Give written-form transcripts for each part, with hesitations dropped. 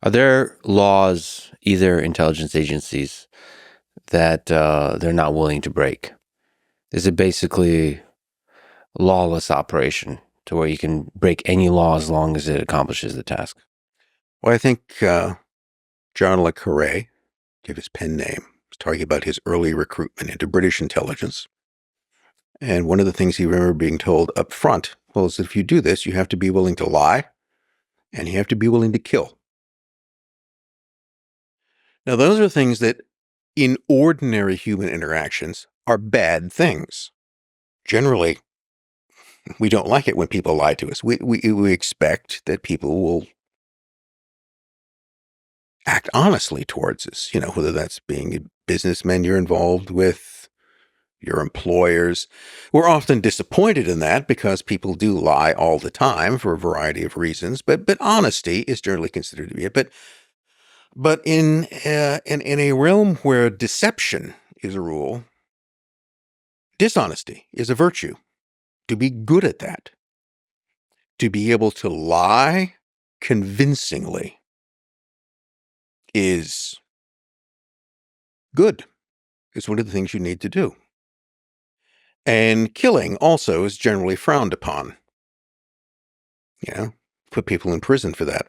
Are there laws, either intelligence agencies, that they're not willing to break? Is it basically lawless operation to where you can break any law as long as it accomplishes the task? Well, I think John le Carré, give his pen name, was talking about his early recruitment into British intelligence. And one of the things he remembered being told up front was that if you do this, you have to be willing to lie and you have to be willing to kill. Now, those are things that in ordinary human interactions are bad things. Generally, we don't like it when people lie to us. We expect that people will act honestly towards us, whether that's being businessmen you're involved with, your employers. We're often disappointed in that because people do lie all the time for a variety of reasons, but honesty is generally considered to be it. But in a realm where deception is a rule, dishonesty is a virtue. To be good at that, to be able to lie convincingly is good. It's one of the things you need to do. And killing also is generally frowned upon. Put people in prison for that.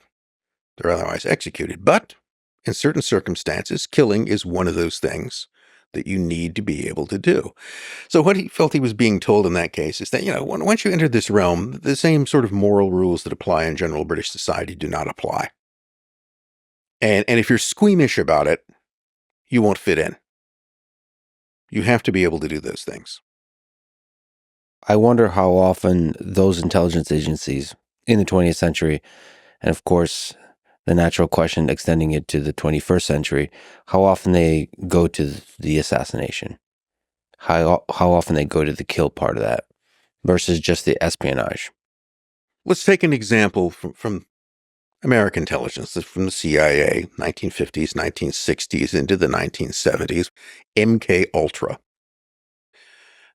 They're otherwise executed. But in certain circumstances, killing is one of those things that you need to be able to do. So what he felt he was being told in that case is that, once you enter this realm, the same sort of moral rules that apply in general British society do not apply. And if you're squeamish about it, you won't fit in. You have to be able to do those things. I wonder how often those intelligence agencies in the 20th century, and of course, the natural question extending it to the 21st century, how often they go to the assassination, how often they go to the kill part of that versus just the espionage. Let's take an example from American intelligence, from the CIA, 1950s, 1960s into the 1970s, MKUltra.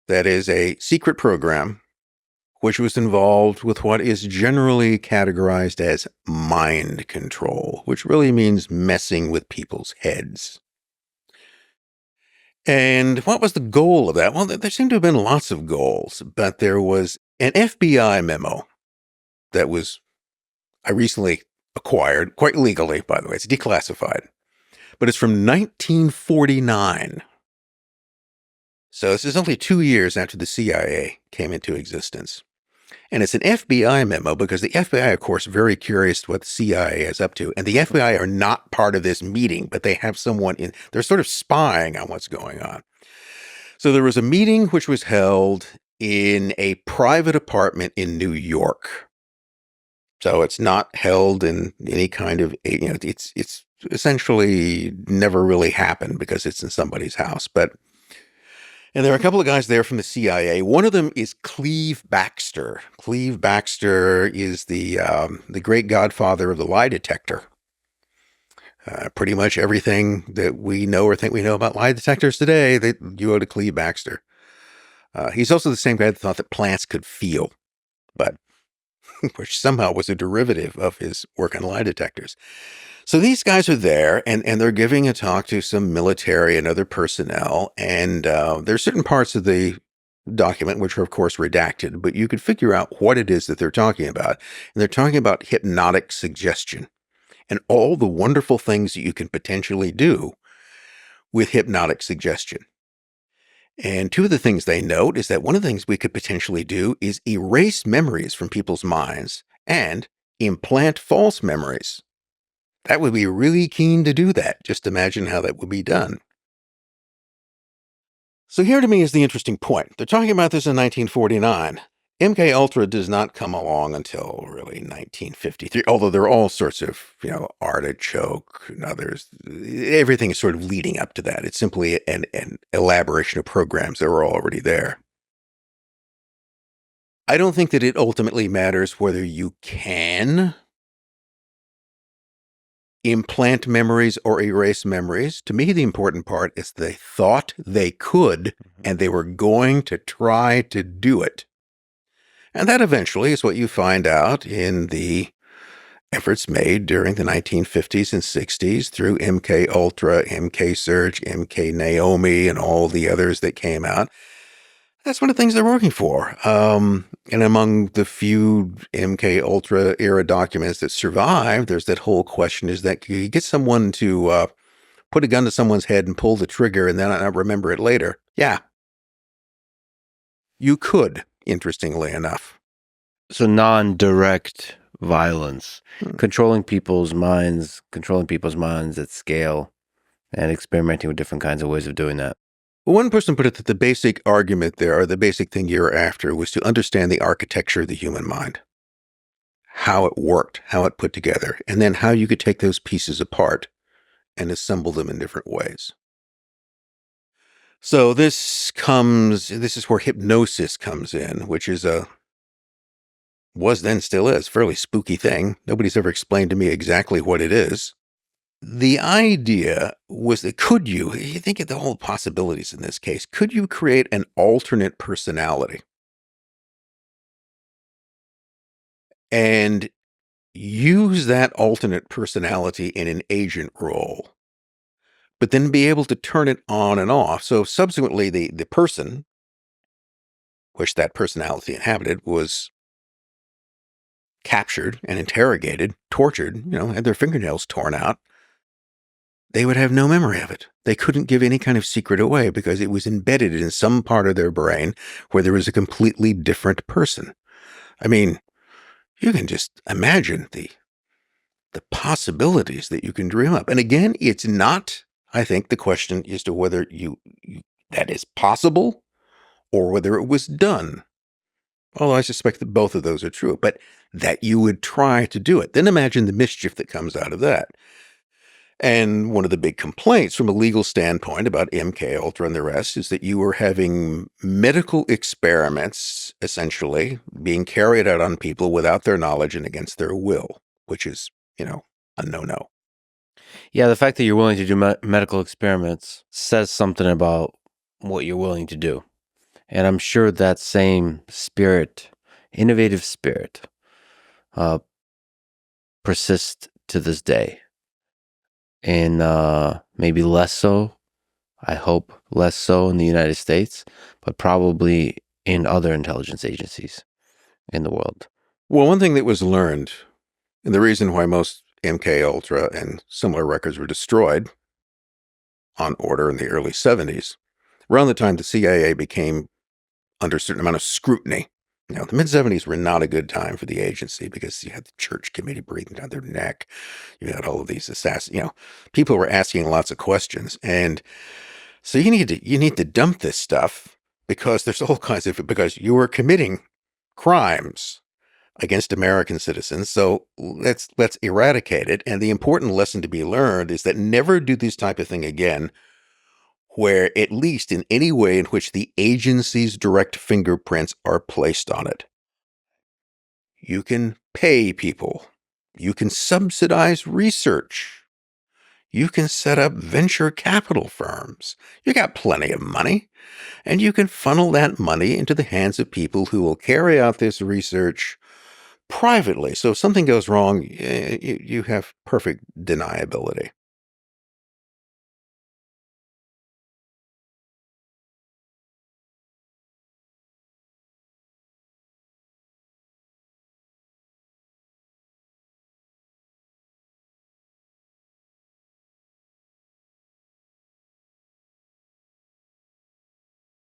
That is a secret program which was involved with what is generally categorized as mind control, which really means messing with people's heads. And what was the goal of that? Well, there seemed to have been lots of goals, but there was an FBI memo that I recently acquired, quite legally, by the way. It's declassified, but it's from 1949. So this is only 2 years after the CIA came into existence. And it's an FBI memo because the FBI, of course, very curious what the CIA is up to. And the FBI are not part of this meeting, but they have someone they're sort of spying on what's going on. So there was a meeting which was held in a private apartment in New York. So it's not held in any kind of, it's essentially never really happened because it's in somebody's house. And there are a couple of guys there from the CIA. One of them is Cleve Baxter. Cleve Baxter is the great godfather of the lie detector. Pretty much everything that we know or think we know about lie detectors today, you owe to Cleve Baxter. He's also the same guy that thought that plants could feel, but which somehow was a derivative of his work on lie detectors. So these guys are there, and they're giving a talk to some military and other personnel, and there's certain parts of the document which are, of course, redacted, but you could figure out what it is that they're talking about. And they're talking about hypnotic suggestion and all the wonderful things that you can potentially do with hypnotic suggestion. And two of the things they note is that one of the things we could potentially do is erase memories from people's minds and implant false memories. That would be really keen to do that. Just imagine how that would be done. So here to me is the interesting point. They're talking about this in 1949. MKUltra does not come along until really 1953, although there are all sorts of, artichoke and others. Everything is sort of leading up to that. It's simply an elaboration of programs that were already there. I don't think that it ultimately matters whether you can implant memories or erase memories. To me, the important part is they thought they could, and they were going to try to do it. And that eventually is what you find out in the efforts made during the 1950s and 60s through MKUltra, MK Surge, MK Naomi, and all the others that came out. That's one of the things they're working for. And among the few MKUltra era documents that survive, there's that whole question, is that you get someone to put a gun to someone's head and pull the trigger and then not remember it later. Yeah. You could, interestingly enough. So non-direct violence, controlling people's minds at scale, and experimenting with different kinds of ways of doing that. One person put it that the basic argument there, or the basic thing you were after, was to understand the architecture of the human mind, how it worked, how it put together, and then how you could take those pieces apart and assemble them in different ways. So this is where hypnosis comes in, which is was then still is, fairly spooky thing. Nobody's ever explained to me exactly what it is. The idea was that you think of the whole possibilities in this case, could you create an alternate personality and use that alternate personality in an agent role, but then be able to turn it on and off? So subsequently, the person, which that personality inhabited, was captured and interrogated, tortured, had their fingernails torn out. They would have no memory of it. They couldn't give any kind of secret away because it was embedded in some part of their brain where there was a completely different person. I mean, you can just imagine the possibilities that you can dream up. And again, it's not, I think, the question as to whether that is possible or whether it was done. Although I suspect that both of those are true, but that you would try to do it. Then imagine the mischief that comes out of that. And one of the big complaints from a legal standpoint about MKUltra and the rest is that you were having medical experiments, essentially, being carried out on people without their knowledge and against their will, which is, a no-no. Yeah, the fact that you're willing to do medical experiments says something about what you're willing to do. And I'm sure that same spirit, innovative spirit, persists to this day. And maybe less so, I hope less so in the United States, but probably in other intelligence agencies in the world. Well, one thing that was learned, and the reason why most MKUltra and similar records were destroyed on order in the early 70s, around the time the CIA became under a certain amount of scrutiny. The mid-70s were not a good time for the agency because you had the church committee breathing down their neck. You had all of these assassins. People were asking lots of questions. And so you need to dump this stuff because there's all kinds of, because you were committing crimes against American citizens. So let's eradicate it. And the important lesson to be learned is that never do this type of thing again, where at least in any way in which the agency's direct fingerprints are placed on it. You can pay people. You can subsidize research. You can set up venture capital firms. You got plenty of money, and you can funnel that money into the hands of people who will carry out this research privately. So if something goes wrong, you have perfect deniability.